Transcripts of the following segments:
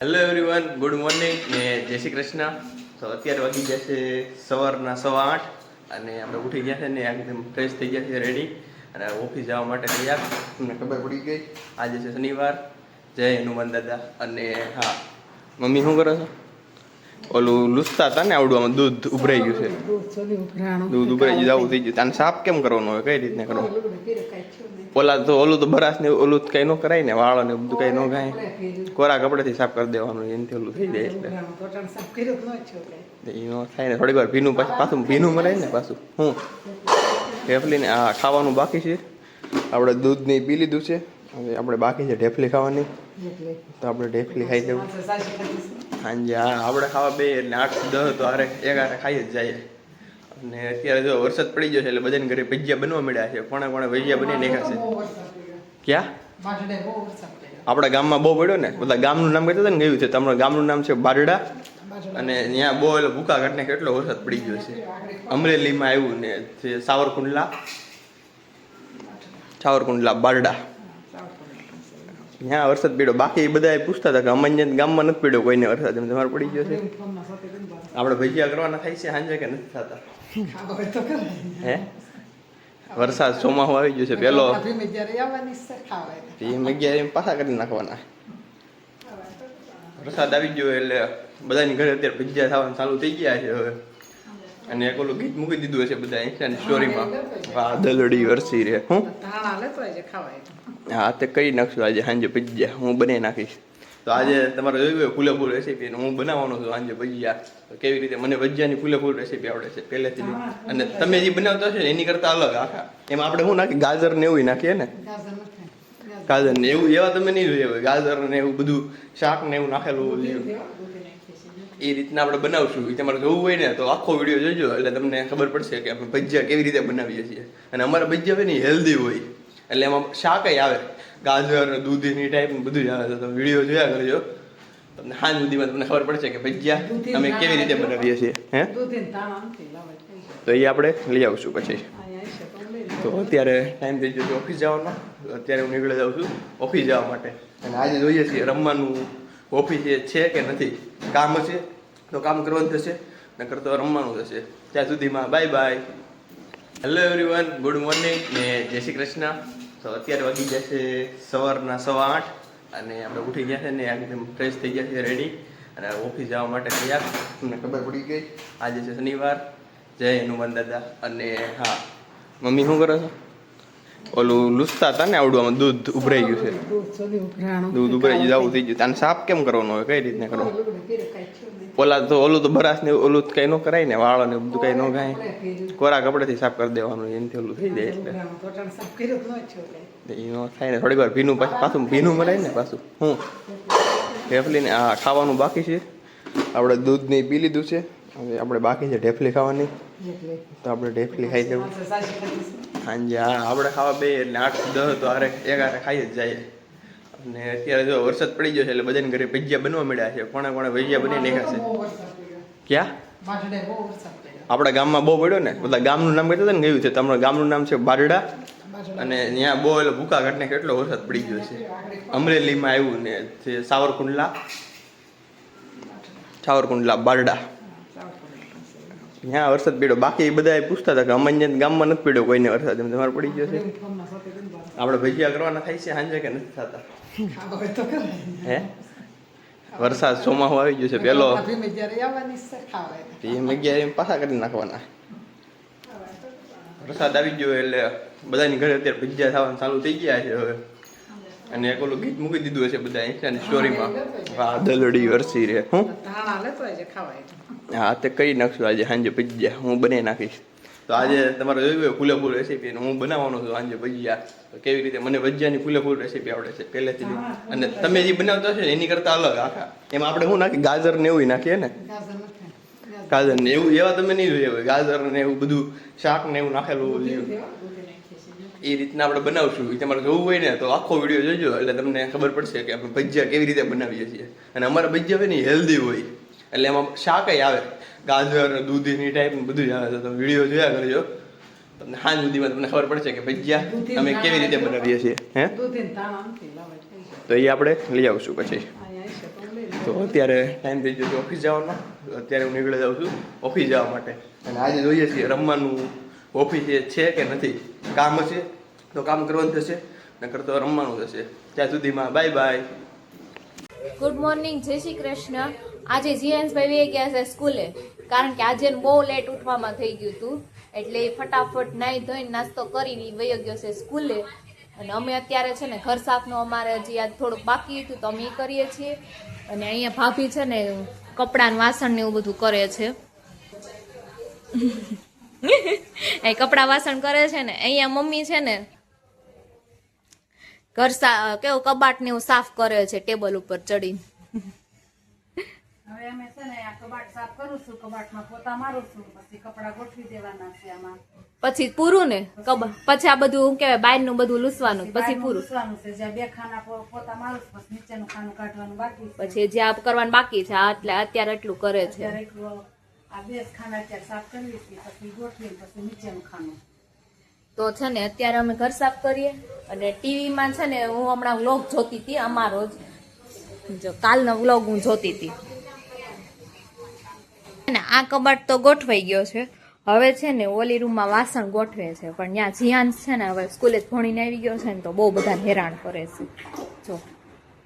Hello everyone, good morning ને જય શ્રી કૃષ્ણ. તો અત્યારે વાગી ગયા છે સવારના 8:15 અને આપણે ઉઠી ગયા છે ને એકદમ ફ્રેશ થઈ ગયા છે, રેડી અને ઓફિસ જવા માટે તૈયાર. તમને ખબર પડી ગઈ આજે છે શનિવાર. જય હનુમાન દાદા. અને હા, મમ્મી શું કરો છો? ઓલું લૂસતા હતા ને આવડું દૂધ ઉભરાઈ ગયું છે. દૂધ ઉભરાઈ ગયું, આવું થઈ ગયું. આને સાફ કેમ કરવાનું હોય, કઈ રીતને કરવાનું? ઓલું તો બરાસ ને ઓલું કઈ ન કરાય ને, વાળ ને બધું કઈ ન ગાય. કોરા કપડેથી સાફ કરી દેવાનું, એનાથી ઓલું થઈ જાય. એટલે એ ન થાય ને, થોડીક વાર ભીનું પાછું ભીનું મરાય ને પાછું. હું ઢેફલીને આ ખાવાનું બાકી છે. આપણે દૂધ ને પી લીધું છે, હવે આપણે બાકી છે ઢેફલી ખાવાની. તો આપણે ઢેફલી ખાઈ જવું સાંજે. હા, આપણે ખાવા બે એટલે 8-10 તો એક હારે ખાઈ જ જાય. અને અત્યારે જો વરસાદ પડી ગયો છે એટલે બધાને ઘરે ભજીયા બનવા મળ્યા છે. કોણે ભજીયા બની નાખ્યા છે? ક્યાં આપણા ગામમાં બહુ પડ્યો ને, બધા ગામનું નામ કહેતા હતા ને, ગયું છે. તમારા ગામનું નામ છે બારડા. અને ત્યાં બહુ એટલે ભૂકા ઘટને કેટલો વરસાદ પડી ગયો છે. અમરેલીમાં આવ્યું ને સાવરકુંડલા બારડા, ત્યાં વરસાદ પડ્યો. બાકી બધા પૂછતા હતા કે અમારે ગામમાં નથી પડ્યો કોઈને વરસાદ, એમ તમારે પડી ગયો છે. આપણે ભજીયા કરવાના થાય છે સાંજે કે નથી થતા? હે, વરસાદ ચોમાસું આવી ગયું છે. પેલો પાછા કરી નાખવાના. વરસાદ આવી ગયો એટલે બધાની ઘરે અત્યારે ભજીયા થવાનું ચાલુ થઈ ગયા છે હવે. અને એક ઓલું ગીત મૂકી દીધું હશે બધા ઇન્સ્ટાની સ્ટોરીમાં, વાદળડી વરસી રે. હું હા, તે કરી નાખશું આજે સાંજે ભજીયા. હું બનાવી નાખીશ. તો આજે તમારે જોયું ફૂલે ફૂલ રેસીપી, હું બનાવવાનો છું સાંજે ભજીયા. તો કેવી રીતે મને ભજીયાની ફૂલે ફૂલ રેસીપી આવડે છે પહેલેથી. અને તમે જે બનાવતા હશો ને એની કરતાં અલગ આખા. એમાં આપણે શું નાખીએ? ગાજર ને એવું નાખીએ ને, ગાજર ને એવું એવા તમે નહીં જોઈએ. ગાજર ને એવું બધું શાક ને એવું નાખેલું એ રીતના આપણે બનાવશું. એ તમારે જોવું હોય ને તો આખો વિડીયો જોજો, એટલે તમને ખબર પડશે કે આપણે ભજીયા કેવી રીતે બનાવીએ છીએ. અને અમારા ભજીયા હોય ને હેલ્ધી હોય, એટલે એમાં શાકય આવે, ગાજર દૂધની ટાઈપ બધું જ આવે. તો તમે વિડીયો જોયા કરજો, તમને સાંજ સુધીમાં તમને ખબર પડશે કે ભજીયા અમે કેવી રીતે બનાવીએ છીએ. હે, તો એ આપણે લઈ આવશું પછી. તો અત્યારે ટાઈમ થઈ ગયો છે ઓફિસ જવાનો. અત્યારે હું નીકળી જાઉં છું ઓફિસ જવા માટે. અને આજે જોઈએ છીએ રમવાનું ઓફિસ છે કે નથી. કામ હશે તો કામ કરવાનું થશે, નકર તો રમવાનું થશે. ત્યાં સુધીમાં bye bye. Hello everyone, good morning ને જય શ્રી કૃષ્ણ. તો અત્યારે વાગી ગયા છે સવારના 8:15 અને આપણે ઉઠી ગયા છે ને એકદમ ફ્રેશ થઈ ગયા છે, રેડી અને ઓફિસ જવા માટે તૈયાર. તમને ખબર પડી ગઈ આજે છે શનિવાર. જય હનુમાન દાદા. અને હા, મમ્મી શું કરો છો? ઓલું લૂસતા હતા ને આવડું દૂધ ઉભરાઈ ગયું છે. દૂધ ઉભરાઈ ગયું, આવું થઈ ગયું. આને સાફ કેમ કરવાનું હોય, કઈ રીતને કરવાનું? ઓલું તો બરાસ ને ઓલું કઈ ન કરાય ને, વાળ ને બધું કઈ ન ગાય. કોરા કપડેથી સાફ કરી દેવાનું, એનાથી ઓલું થઈ જાય. એટલે એ ન થાય ને, થોડીક વાર ભીનું પાછું ભીનું મરાય ને પાછું. હું ઢેફલીને આ ખાવાનું બાકી છે. આપણે દૂધ ને પી લીધું છે, હવે આપણે બાકી છે ઢેફલી ખાવાની. તો આપણે ઢેફલી ખાઈ જવું સાંજે. હા, આપણે ખાવા બે એટલે 8-10 તો એક હારે ખાઈ જ જાય. અને અત્યારે જો વરસાદ પડી ગયો છે એટલે બધાને ઘરે ભજીયા બનવા મળ્યા છે. કોણે ભજીયા બની નાખ્યા છે? ક્યાં આપણા ગામમાં બહુ પડ્યો ને, બધા ગામનું નામ કહેતા હતા ને, ગયું છે. તમારા ગામનું નામ છે બારડા. અને ત્યાં બહુ એટલે ભૂકા ઘટને કેટલો વરસાદ પડી ગયો છે. અમરેલીમાં આવ્યું ને સાવરકુંડલા બારડા, ત્યાં વરસાદ પડ્યો. બાકી બધા પૂછતા હતા કે અમારે ગામમાં નથી પડ્યો કોઈને વરસાદ, એમ તમારે પડી ગયો છે. આપણે ભજીયા કરવાના થાય છે સાંજે કે નથી થતા? હે, વરસાદ ચોમાસું આવી ગયું છે. પેલો પાછા કરી નાખવાના. વરસાદ આવી ગયો એટલે બધાની ઘરે અત્યારે ભજીયા થવાનું ચાલુ થઈ ગયા છે હવે. અને એક ઓલું ગીત મૂકી દીધું હશે બધા ઇન્સ્ટાની સ્ટોરીમાં, વાદળડી વરસી રે. હું હા, તે કરી નાખશું આજે સાંજે ભજીયા. હું બનાવી નાખીશ. તો આજે તમારે જોયું ફૂલે ફૂલ રેસીપી, હું બનાવવાનો છું સાંજે ભજીયા. તો કેવી રીતે મને ભજીયાની ફૂલે ફૂલ રેસીપી આવડે છે પહેલેથી. અને તમે જે બનાવતા હશો ને એની કરતાં અલગ આખા. એમાં આપણે શું નાખીએ? ગાજર ને એવું નાખીએ ને, ગાજર ને એવું એવા તમે નહીં જોઈએ. ગાજર ને એવું બધું શાક ને એવું નાખેલું એ રીતના આપણે બનાવશું. એ તમારે જોવું હોય ને તો આખો વિડીયો જોજો, એટલે તમને ખબર પડશે કે આપણે ભજીયા કેવી રીતે બનાવીએ છીએ. અને અમારા ભજીયા હોય ને હેલ્ધી હોય, એટલે એમાં શાકય આવે, ગાજર દૂધની ટાઈપ બધું જ આવે. તો તમે વિડીયો જોયા કરજો, તમને સાંજ સુધીમાં તમને ખબર પડશે કે ભજીયા અમે કેવી રીતે બનાવીએ છીએ. હે, તો એ આપણે લઈ આવશું પછી. તો અત્યારે ટાઈમ થઈ ગયો છે ઓફિસ જવાનો. અત્યારે હું નીકળી જાઉં છું ઓફિસ જવા માટે. અને આજે જોઈએ છીએ રમવાનું ઓફિસે છે કે નથી. કામ હશે તો કામ કરવાનું થશે, નકર તો રમવાનું થશે. ત્યાં સુધીમાં બાય બાય. ગુડ મોર્નિંગ, જય શ્રી કૃષ્ણ. આજે જીએન્સભાઈ વહી ગયા છે સ્કૂલે, કારણ કે આજે બહુ લેટ ઉઠવામાં થઈ ગયું હતું. એટલે ફટાફટ નાહી ધોઈને નાસ્તો કરીને વહી ગયો છે સ્કૂલે. અને અમે અત્યારે છે ને ઘર સાફનું અમારે હજી આજ થોડુંક બાકી હતું તો અમે એ કરીએ છીએ. અને અહીંયા ભાભી છે ને કપડાં વાસણ ને એવું બધું કરે છે. એ કપડાં વાસણ કરે છે ને અહીંયા મમ્મી છે ને ઘર કેવું કબાટ ને એવું સાફ કરે છે ટેબલ ઉપર ચડીને. હવે અમે છે ને આ કબાટ સાફ કરું છું, કબાટમાં પોતા મારું છું, પછી કપડા ગોઠવી દેવાના છે આમાં. પછી પૂરું ને પછી આ બધું શું કહેવાય બહારનું બધું લૂસવાનું પછી પૂરું લૂસવાનું છે. જ્યાં બે ખાના પોતા મારું છું, પછી નીચેનું ખાનું કાઢવાનું બાકી છે. પછી જે આ કરવાનું બાકી છે આ એટલે અત્યારે એટલું કરે છે. અત્યારે એટલું આ બે ખાના અત્યારે સાફ કરવી છે, પછી ગોઠવીને પછી નીચેનું ખાનું. તો છે ને અત્યારે અમે ઘર સાફ કરીએ. અને ટીવીમાં છે ને હું હમણાં વ્લોગ જોતી હતી અમારો જ, જો કાલનો વ્લોગ હું જોતી હતી. આ કબાટ તો ગોઠવાઈ ગયો છે. હવે છે ને ઓલી રૂમમાં વાસણ ગોઠવે છે, પણ ત્યાં જીયાન છે ને હવે સ્કૂલે જ ભણીને આવી ગયો છે ને તો બહુ બધા હેરાન કરે છે. જો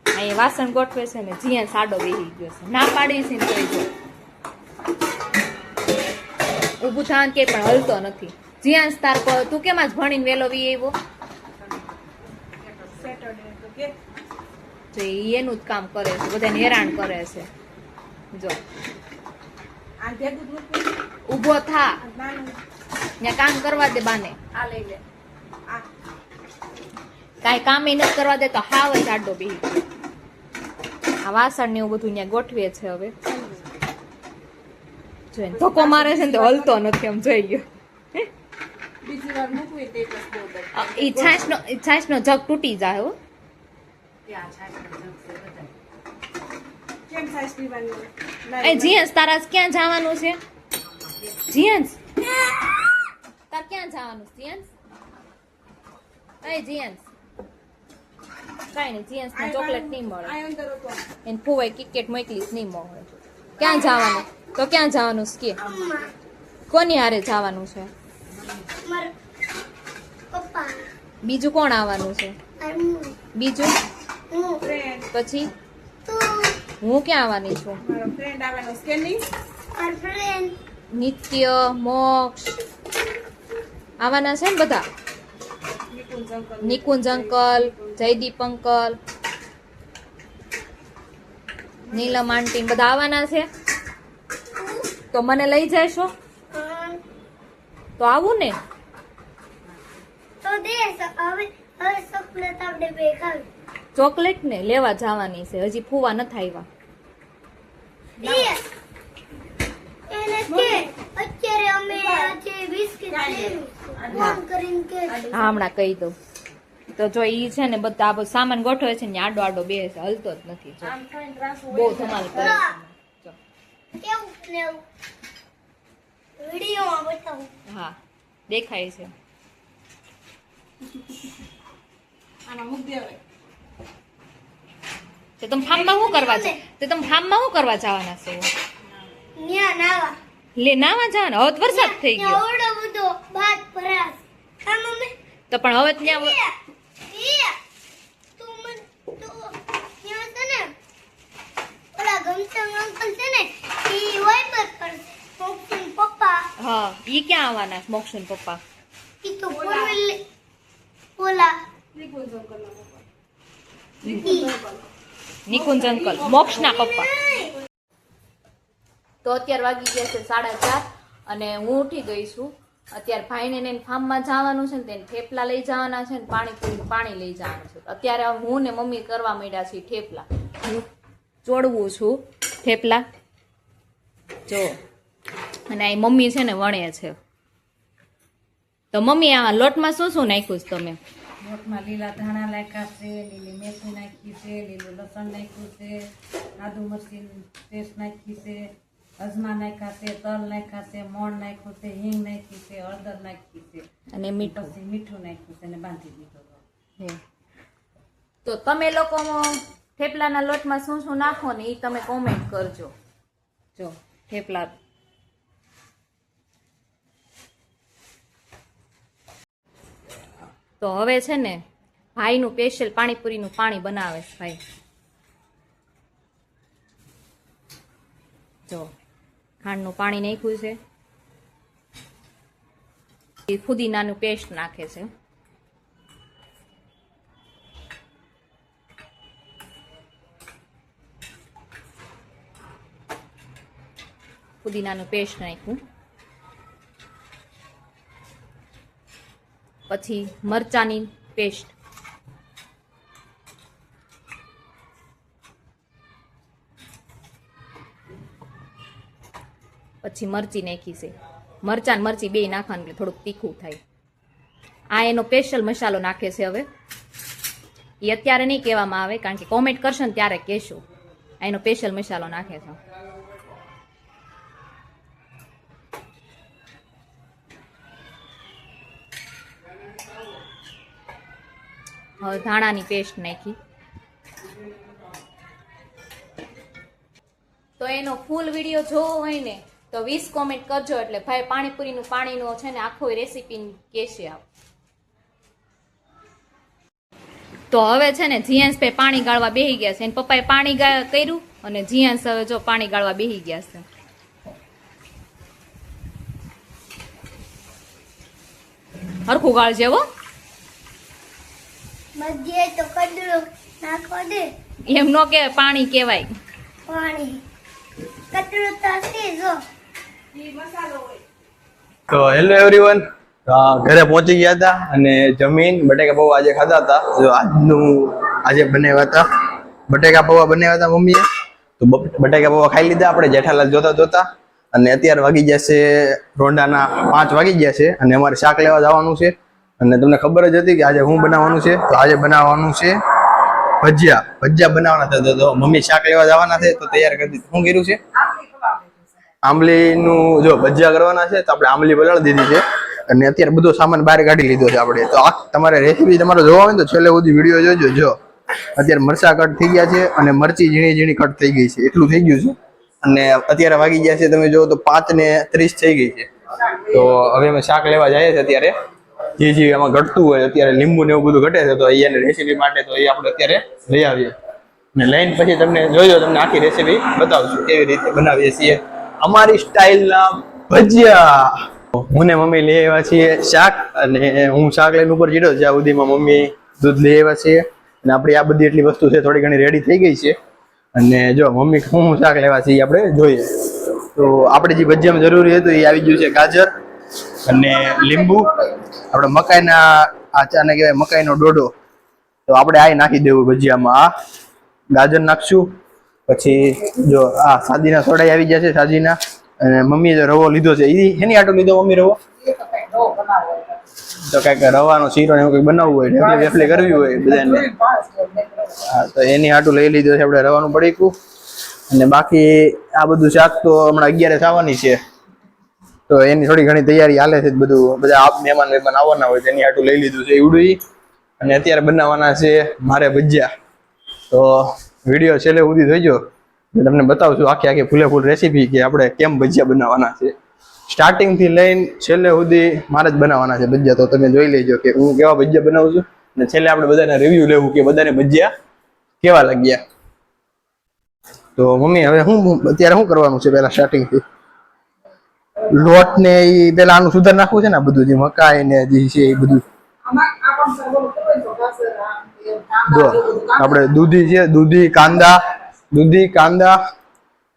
અહીંયા વાસણ ગોઠવે છે ને જીયાન સાડો બેસી ગયો છે. ના પાડી છે ને તોય જો ઊભું થવાનું કે પણ હલતો નથી. જીયાન તાર તું કેમ આજ ભણીને વેલો વી આવ્યો? જો એનું જ કામ કરે છે, બધાને હેરાન કરે છે. જો ઉભો થા, ત્યાં કામ કરવા દે બાને. આ લઈ લે. કાંઈ કામ નથી કરવા દે તો હાવ જ આડો બેહી ગયો. આ વાસણ ને એવું બધું ત્યાં ગોઠવે છે. હવે જોઈને ધક્કો મારે છે ને તો હલતો નથી, એમ જોઈ ગયો. બીજી વાર મૂકવી તે બસ બહુ દર. ઈ છાશનો જગ તૂટી જાય હો. ત્યાં છાશનો જગ છે બધા. કેમ છાશ પીવાની? એ જીયન્સ તારા ક્યાં જવાનું છે? જીયન્સ તાર ક્યાં જવાનું છે જીયન્સ? એ જીયન્સ કઈ નહીં, જીયન્સ ને ચોકલેટ નહીં મળે. એને ફુવાઈ કિકેટ મોકલીશ નહીં મળે. ક્યાં જવાનું? તો ક્યાં જવાનું છે કે? કોની હારે જવાનું છે? બીજું કોણ આવવાનું છે? બીજું પછી હું ક્યાં આવવાની છું? મારો ફ્રેન્ડ આવવાનો છે કે નહીં? નિત્ય, મોક્ષ આવવાના છે ને બધા. નિકુંજ અંકલ, જયદીપ અંકલ, નીલમ આંટી બધા આવવાના છે. તો મને લઈ જશો? તો આવું ને. ચોકલેટ ને લેવા જવાની છે, હજી ફુવા નથી આવ્યા. હા હમણાં કહી દઉં. તો જો ઈ છે ને બધા આ સામાન ગોઠવે છે ને આડો આડો બેસે, હલતો જ નથી. જો બહુ ધમાલ કરે છે. હા દેખાય છે. આમાં મૂક દેવાય. તો તમે ફાર્મમાં શું કરવા છો? તો તમે ફાર્મમાં શું કરવા જવાના છો? લે નાવા જવાના? હવે તો વરસાદ થઈ ગયો. તો પણ હવે ત્યાં હા ઈ ક્યાં આવવાના મોક્ષન પપ્પા? નિકુંજ અંકલ, મોક્ષ ના પપ્પા. તો અત્યારે વાગી ગયા છે 4:30 અને હું ઉઠી ગઈ છું. અત્યારે ભાઈને ને ફાર્મમાં જવાનું છે ને તેને થેપલા લઈ જવાના છે ને પાણી લઈ જવાનું છે. અત્યારે હું ને મમ્મી કરવા માંડ્યા છીએ થેપલા. હું ચોડવું છું થેપલા જો. અને આ મમ્મી છે ને વણે છે. તો મમ્મી આ લોટમાં શું શું નાખ્યું છે તમે? લોટમાં લીલા ધાણા નાખ્યા છે, લીલી મેથી નાખી છે, લીલું લસણ નાખ્યું છે, આદુ મરચી પેસ્ટ નાખી છે, અજમા નાખ્યા છે, તલ નાખ્યા છે, મોણ નાખ્યું છે, હિંગ નાખી છે, હળદર નાખી છે અને મીઠું. પછી મીઠું નાખ્યું છે અને બાંધી દીધું. તો તમે લોકો થેપલાના લોટમાં શું શું નાખો ને એ તમે કોમેન્ટ કરજો. જો થેપલા તો હવે છે ને ભાઈનું સ્પેશિયલ પાણીપુરીનું પાણી બનાવે છે ભાઈ. જો ખાંડનું પાણી નાખ્યું છે, એ ફુદીનાનું પેસ્ટ નાખે છે. ફુદીનાનું પેસ્ટ નાખ્યું, પછી મરચાની પેસ્ટ, પછી મરચી નાખી છે. મરચાં ને મરચી બે નાખવાનું એટલે થોડુંક તીખું થાય. આ એનો સ્પેશિયલ મસાલો નાખે છે. હવે એ અત્યારે નહીં કહેવામાં આવે, કારણ કે કોમેન્ટ કરશો ને ત્યારે કહેશો. આ એનો સ્પેશિયલ મસાલો નાખે છે. હવે ધાણાની પેસ્ટ નાખી. તો એનો ફૂલ વિડીયો જોવો હોય ને તો 20 કોમેન્ટ કરજો, એટલે ભાઈ પાણીપુરીનું પાણીનો છે ને આખો રેસીપી કહેશે આપ. તો હવે છે ને જીયાંશ ભાઈ પાણી ગાળવા બેહી ગયા છે. એને પપ્પાએ પાણી કર્યું અને જીયાંશ હવે જો પાણી ગાળવા બેહી ગયા છે. હરખું ગાળજે હો. મધ્ય તો કદરો નાખો દે. એમ નો કે પાણી કહેવાય. પાણી કદરો તાસે જો તો હેલો એવરીવન, ઘરે પહોંચી ગયા હતા અને જમીન બટેકા પૌવા આજે ખાધા હતા. જો આજે બનાવ્યા હતા બટેકા પૌવા બનાવ્યા હતા મમ્મીએ. તો બટેકા પૌવા ખાઈ લીધા આપણે જેઠાલાલ જોતા. અને અત્યારે વાગી ગયા છે રોંડાના 5 વાગી ગયા છે અને અમારે શાક લેવા જવાનું છે. અને તમને ખબર જ હતી કે આજે હું બનાવવાનું છે. તો આજે બનાવવાનું છે ભજીયા બનાવવાના હતા. તો મમ્મી શાક લેવા જવાના છે તો તૈયાર કરી દીધું. શું કર્યું છે? આંબલીનું જો ભજીયા કરવાના છે. તો આપણે આંબલી પલાળી દીધી છે અને અત્યારે બધો સામાન બહાર કાઢી લીધો છે આપણે. તો આ તમારે રેસીપી તમારે જોવા હોય તો છેલ્લે સુધી વિડીયો જોજો. જો અત્યારે મરચા કટ થઈ ગયા છે અને મરચી ઝીણી કટ થઈ ગઈ છે. એટલું થઈ ગયું છે. અને અત્યારે વાગી ગયા છે તમે જો તો 5:30 થઈ ગઈ છે. તો હવે અમે શાક લેવા જઈએ છીએ. અત્યારે જે એમાં ઘટતું હોય, અત્યારે લીંબુ ને એવું બધું ઘટે છે, તો અહીંયાની રેસીપી માટે તો એ આપણે અત્યારે લઈ આવીએ અને લઈને પછી તમને જોજો, તમને આખી રેસીપી બતાવશું કેવી રીતે બનાવીએ છીએ અમારી સ્ટાઇલના ભજીયા. હું ને મમ્મી લઈ આવ્યા છીએ શાક અને હું શાક લઈને ઉપર ચીડ્યો. જ્યાં સુધીમાં મમ્મી દૂધ લઈ આવ્યા છીએ અને આપણી આ બધી એટલી વસ્તુ છે થોડી ઘણી રેડી થઈ ગઈ છે. અને જો મમ્મી હું શાક લેવા છીએ આપણે જોઈએ. તો આપણે જે ભજીયામાં જરૂરી હતું એ આવી ગયું છે ગાજર અને લીંબુ. આપણે મકાઈના આચાને કહેવાય મકાઈનો ડોડો. તો આપણે આ નાખી દેવું ભજીયામાં. આ ગાજર નાખશું. પછી જો આ સાદીના સોડા આવી ગયા છે સાદીના. અને મમ્મીએ જો રવો લીધો છે એ એની આટો લીધો મમ્મી રવો? તો કઈક રવાનો શીરો ને એવું કંઈક બનાવવું હોય, ઢેફલી વેફલી કરવી હોય બધાને. હા, તો એની આટું લઈ લીધો છે આપણે રવાનું પડીકું. અને બાકી આ બધું શાક તો હમણાં 11 આવવાની છે, તો એની થોડી ઘણી તૈયારી હાલે છે. બધું બધા મહેમાન આવવાના હોય તેની આટું લઈ લીધું છે એવડું. અને અત્યારે બનાવવાના છે મારે ભજીયા. તો વિડીયો છેલ્લે સુધી જોઈજો, તમને બતાવશું આખી ફૂલે રેસીપી કે આપણે કેમ ભજીયા બનાવવાના છે. સ્ટાર્ટિંગ થી લઈને છેલ્લે સુધી મારે જ બનાવવાના છે ભજીયા. તો તમે જોઈ લેજો કે હું કેવા ભજીયા બનાવું છું અને છેલ્લે આપણે બધાને રિવ્યુ લેવું કે બધાને ભજીયા કેવા લાગ્યા. તો મમ્મી હવે અત્યારે શું કરવાનું છે? પેલા સ્ટાર્ટિંગ થી લોટ ને એ પેલા આનું સુધાર નાખવું છે ને, બધું જે મકાઈ ને જે છે એ બધું. જો આપણે દૂધી છે, દૂધી કાંદા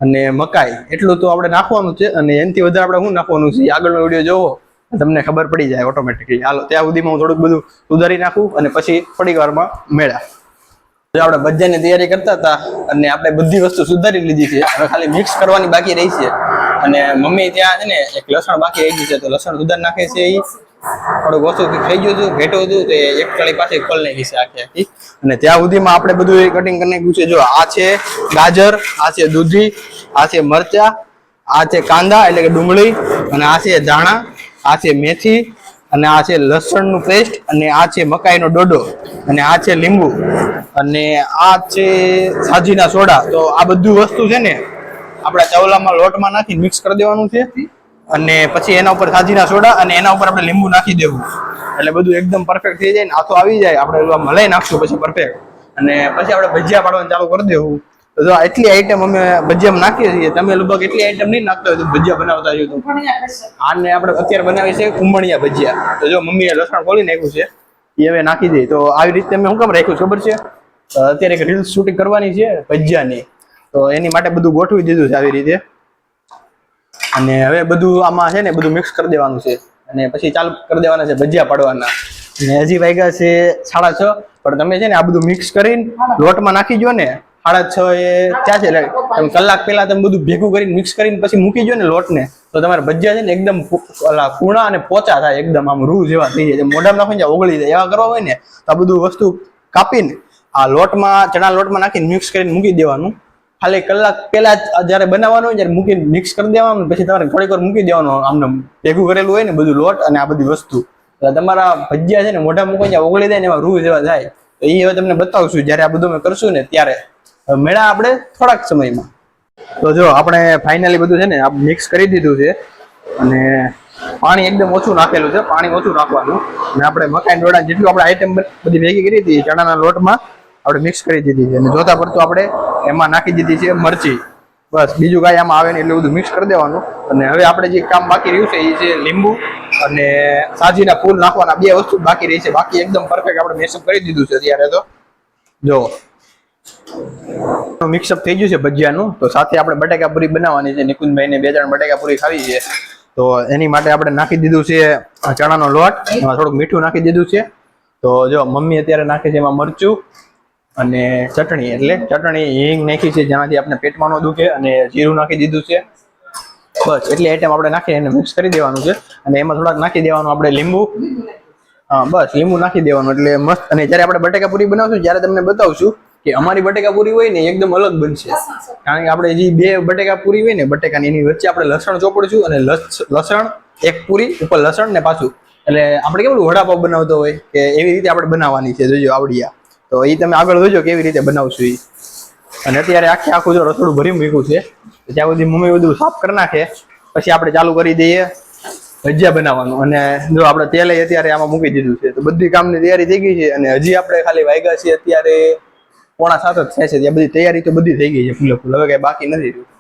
અને મકાઈ એટલું તો આપણે નાખવાનું છે. અને એનાથી વધારે આપણે શું નાખવાનું છે આગળનો વિડીયો જોવો તમને ખબર પડી જાય ઓટોમેટિકલી. હાલો ત્યાં સુધીમાં હું થોડુંક બધું સુધારી નાખું અને પછી થોડીક વારમાં મેળા. જો આપણે ભજીયાની તૈયારી કરતા હતા અને આપણે બધી વસ્તુ સુધારી લીધી છે. હવે ખાલી મિક્સ કરવાની બાકી રહી છે. અને મમ્મી ત્યાં છે ને એક લસણ બાકી રહી ગયું છે, તો લસણ સુધાર નાખે છે. એ થોડુંક ઓછું થઈ ગયું હતું, ઘેટું હતું, તો એક કળી પાછી ખોલ નાખી છે આખી. અને ત્યાં સુધીમાં આપણે બધું કટિંગ કરી નાખ્યું છે. જો આ છે ગાજર, આ છે દૂધી, આ છે મરચા, આ છે કાંદા એટલે કે ડુંગળી, અને આ છે ધાણા, આ છે મેથી, અને આ છે લસણનું પેસ્ટ, અને આ છે મકાઈનો ડોડો, અને આ છે લીંબુ, અને આ છે સાજીના સોડા. તો આ બધું વસ્તુ છે ને આપણે ચાવલામાં લોટમાં નાખી મિક્સ કરી દેવાનું છે, અને પછી એના ઉપર સાજીના સોડા અને એના ઉપર આપણે લીંબુ નાખી દેવું, એટલે બધું એકદમ પરફેક્ટ થઈ જાય ને આથો આવી જાય. આપણે મલાઈ નાખશું પછી પરફેક્ટ, અને પછી આપણે ભજીયા પાડવાનું ચાલુ કરી દેવું. તો જો એટલી આઈટમ અમે ભજીયામાં નાખીએ છીએ. તમે લગભગ એટલી આઈટમ નહીં નાખતા હોય તો ભજીયા બનાવતા હોય તો. આને આપણે અત્યારે બનાવીએ છીએ કુંભણિયા ભજીયા. તો જો મમ્મીએ લસણ ખોલી નાખ્યું છે, એ હવે નાખી દઈએ. તો આવી રીતે મેં શું કામ રાખ્યું ખબર છે? અત્યારે એક રીલ્સ શૂટિંગ કરવાની છે ભજીયાની, તો એની માટે બધું ગોઠવી દીધું છે આવી રીતે. અને હવે બધું આમાં છે ને બધું મિક્સ કરી દેવાનું છે, અને પછી ચાલુ કરી દેવાના છે ભજીયા પાડવાના. અને હજી વાગ્યા છે 6:30, પણ તમે છે ને આ બધું મિક્સ કરીને લોટમાં નાખી દો ને 6:30 એ ત્યાં છે. તમે કલાક પહેલા તમે બધું ભેગું કરીને મિક્સ કરીને પછી મૂકી દો ને લોટને, તો તમારા ભજીયા છે ને એકદમ કૂણા અને પોચા થાય, એકદમ આમ રૂ જેવા થઈ જાય. મોઢામાં નાખીને ઓગળી જાય એવા કરવા હોય ને તો આ બધું વસ્તુ કાપીને આ લોટમાં, ચણા લોટમાં નાખીને મિક્સ કરીને મૂકી દેવાનું. ખાલી કલાક પહેલા જયારે બનાવવાનું હોય ત્યારે મૂકીને મિક્સ કરી દેવાનું, પછી તમારે થોડીક વાર મૂકી દેવાનું. આમને ભેગું કરેલું હોય ને બધું લોટ અને આ બધી વસ્તુ, તમારા ભજીયા છે ને મોઢા મૂકીને ઓગળી જાય ને એવા રૂ જેવા થાય. તો એ હવે તમને બતાવશું જ્યારે આ બધું અમે કરશું ને ત્યારે. મેળા આપણે થોડાક સમયમાં. તો જો આપણે ફાઇનલી બધું છે ને આ મિક્સ કરી દીધું છે, અને પાણી એકદમ ઓછું નાખેલું છે. પાણી ઓછું નાખવાનું, અને આપણે મકાઈ ડોડા જેટલું આપણે આઈટમ બધી ભેગી કરી હતી ચણાના લોટમાં આપણે મિક્સ કરી દીધી છે. અને જોતા પડતું આપણે એમાં નાખી દીધી છે મરચી. બસ બીજું કાંઈ આમાં આવે ને એટલું બધું મિક્સ કરી દેવાનું. અને હવે આપણે જે કામ બાકી રહ્યું છે એ છે લીંબુ અને સાજીના ફૂલ નાખવાના. 2 વસ્તુ બાકી રહી છે, બાકી એકદમ પરફેક્ટ આપણે મેશઅપ કરી દીધું છે અત્યારે. તો જો મિક્સઅપ થઈ ગયું છે ભજીયાનું. તો સાથે આપણે બટેકા પૂરી બનાવવાની છે. નિકુંજભાઈને 2-3 બટેકા પૂરી ખાવી છે, તો એની માટે આપણે નાખી દીધું છે ચણાનો લોટ, એમાં થોડુંક મીઠું નાખી દીધું છે. તો જો મમ્મી અત્યારે નાખે છે એમાં મરચું અને ચટણી, એટલે ચટણી હિંગ નાખી છે જેનાથી આપણે પેટમાં ન દુખે, અને જીરું નાખી દીધું છે. બસ એટલી આઈટમ આપણે નાખી એને મિક્સ કરી દેવાનું છે. અને એમાં થોડાક નાખી દેવાનું આપણે લીંબુ. હા બસ લીંબુ નાખી દેવાનું એટલે મસ્ત. અને જ્યારે આપણે બટેકા પૂરી બનાવશું ત્યારે તમને બતાવશું કે અમારી બટેકા પૂરી હોય ને એકદમ અલગ બનશે. કારણ કે આપણે જે 2 બટેકા પૂરી હોય ને બટેકાની, એની વચ્ચે આપણે લસણ ચોપડશું, અને લસણ એક પૂરી ઉપર લસણ ને પાછું, એટલે આપણે કેવું વડાપાવ બનાવતો હોય કે એવી રીતે આપણે બનાવવાની છે. જોજો આવડિયા. તો એ તમે આગળ જોજો કેવી રીતે બનાવશું એ. અને અત્યારે આખું જો રસોડું ભરી મૂક્યું છે, ત્યાં સુધી મમ્મી બધું સાફ કરી નાખે પછી આપણે ચાલુ કરી દઈએ ભજીયા બનાવવાનું. અને જો આપણે તેલ અત્યારે આમાં મૂકી દીધું છે, તો બધી કામની તૈયારી થઈ ગઈ છે. અને હજી આપણે ખાલી વાગ્યા છીએ અત્યારે 6:45 જ થાય છે. ત્યાં બધી તૈયારી તો બધી થઈ ગઈ છે ફૂલે ફૂલ, હવે કઈ બાકી નથી રહ્યું.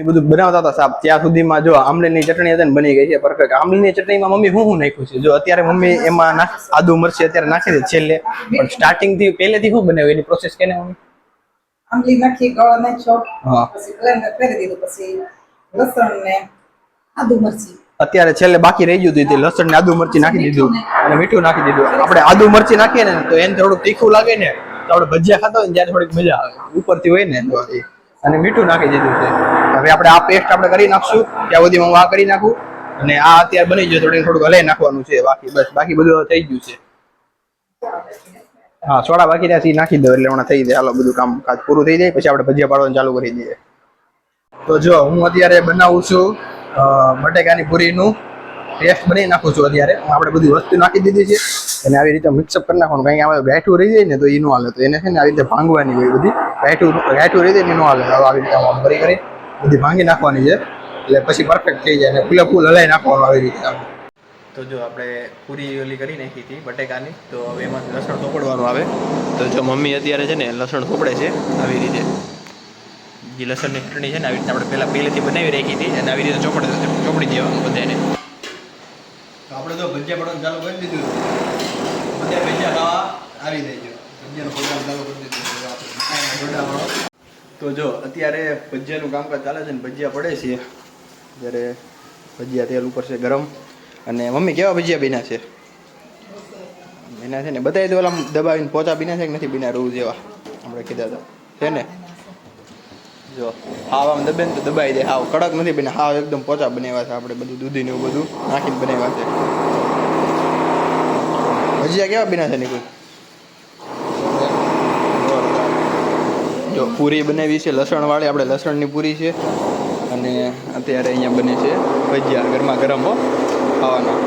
બધું બનાવતા હતા સાહેબ ત્યાં સુધીમાં જો આમલીની ચટણી હતી ને બની ગઈ છે પરફેક્ટ. આમલીની ચટણીમાં મમ્મી શું નાખ્યું છે? જો અત્યારે મમ્મી એમાં આદુ મરચી અત્યારે નાખી દે છેલ્લે, પણ સ્ટાર્ટિંગ થી પહેલેથી શું બનાવ્યું એની પ્રોસેસ કેને મમ્મી? આમલી નાખી, ગળો નાખ્યો, હા, પછી બ્લેન્ડર કરી દીધું, પછી લસણ ને આદુ મરચી. અત્યારે છેલ્લે બાકી રહી ગયું હતું લસણ ને આદુ મરચી નાખી દીધું અને મીઠું નાખી દીધું. આપણે આદુ મરચી નાખીએ ને તો એને થોડુંક તીખું લાગે ને, તો આપણે ભજીયા ખાતા હોય ને ત્યારે થોડીક મજા આવે ઉપરથી હોય ને તો. અને મીઠું નાખી દીધું છે. હવે આપણે આ પેસ્ટ આપણે કરી નાખશું. ત્યાં સુધી હું આ કરી નાખું, અને આ અત્યારે બની ગયું થોડુંક હલાઈ નાખવાનું છે. બાકી બસ બાકી બધું થઈ ગયું છે. હા સોડા બાકી ત્યાંથી નાખી દો એટલે હમણાં થઈ જાય. હાલો બધું કામ કાજ પૂરું થઈ જાય પછી આપણે ભજીયા પાડવાનું ચાલુ કરી દઈએ. તો જો હું અત્યારે બનાવું છું બટેકાની પૂરીનું પેસ્ટ બનાવી નાખું છું. અત્યારે આપણે બધી વસ્તુ નાખી દીધી છે, અને આવી રીતે મિક્સઅપ કરી નાખવાનું. કારણ કે આમાં ગાંઠું રહી જાય ને તો એ ન હાલે, તો એને છે ને આવી રીતે ભાંગવાની હોય બધી. ગાંઠું રહી જાય ને ન હાલે. આવી રીતે આમ કરી બધી ભાંગી નાખવાની છે, એટલે પછી પરફેક્ટ થઈ જાય. અને ફૂલે ફૂલ હલાઈ નાખવાનું આવી રીતે. તો જો આપણે પૂરી ઓલી કરી નાખી હતી બટેકાની, તો હવે એમાં લસણ ચોપડવાનું આવે. તો જો મમ્મી અત્યારે છે ને લસણ ચોપડે છે આવી રીતે. જે લસણની ચટણી છે ને આવી રીતે આપણે પહેલેથી બનાવી રાખી હતી, અને આવી રીતે ચોપડી દેવાનું બધાને. તો આપણે જો ભજીયા પાડવાનું ચાલુ કરી દીધું, બધા ભજીયા ખાવા આવી જાય. ભજીયાનો પ્રોગ્રામ ચાલુ કરી દીધું. તો જો અત્યારે ભજીયાનું કામકાજ ચાલે છે ને ભજીયા પડે છે. જ્યારે ભજીયા તેલ ઉપર છે ગરમ. અને મમ્મી કેવા ભજીયા બીના છે? બીના છે ને બધા તો ઓલા દબાવીને પોચા બીના છે કે નથી બીના રૂ જેવા આપણે કીધા હતા છે ને? જો હાવ આમ દબે ને તો દબાઈ દે. હાવ કડક નથી બને, હાવ એકદમ પોચા બનાવ્યા છે આપણે. બધું દૂધી ને એવું બધું નાખીને બનાવ્યા છે. ભજીયા કેવા બીના છે નિકુલ? જો પૂરી બનાવી છે લસણ વાળી, આપણે લસણની પૂરી છે. અને અત્યારે અહીંયા બને છે ભજીયા ગરમા ગરમ હો ખાવાના.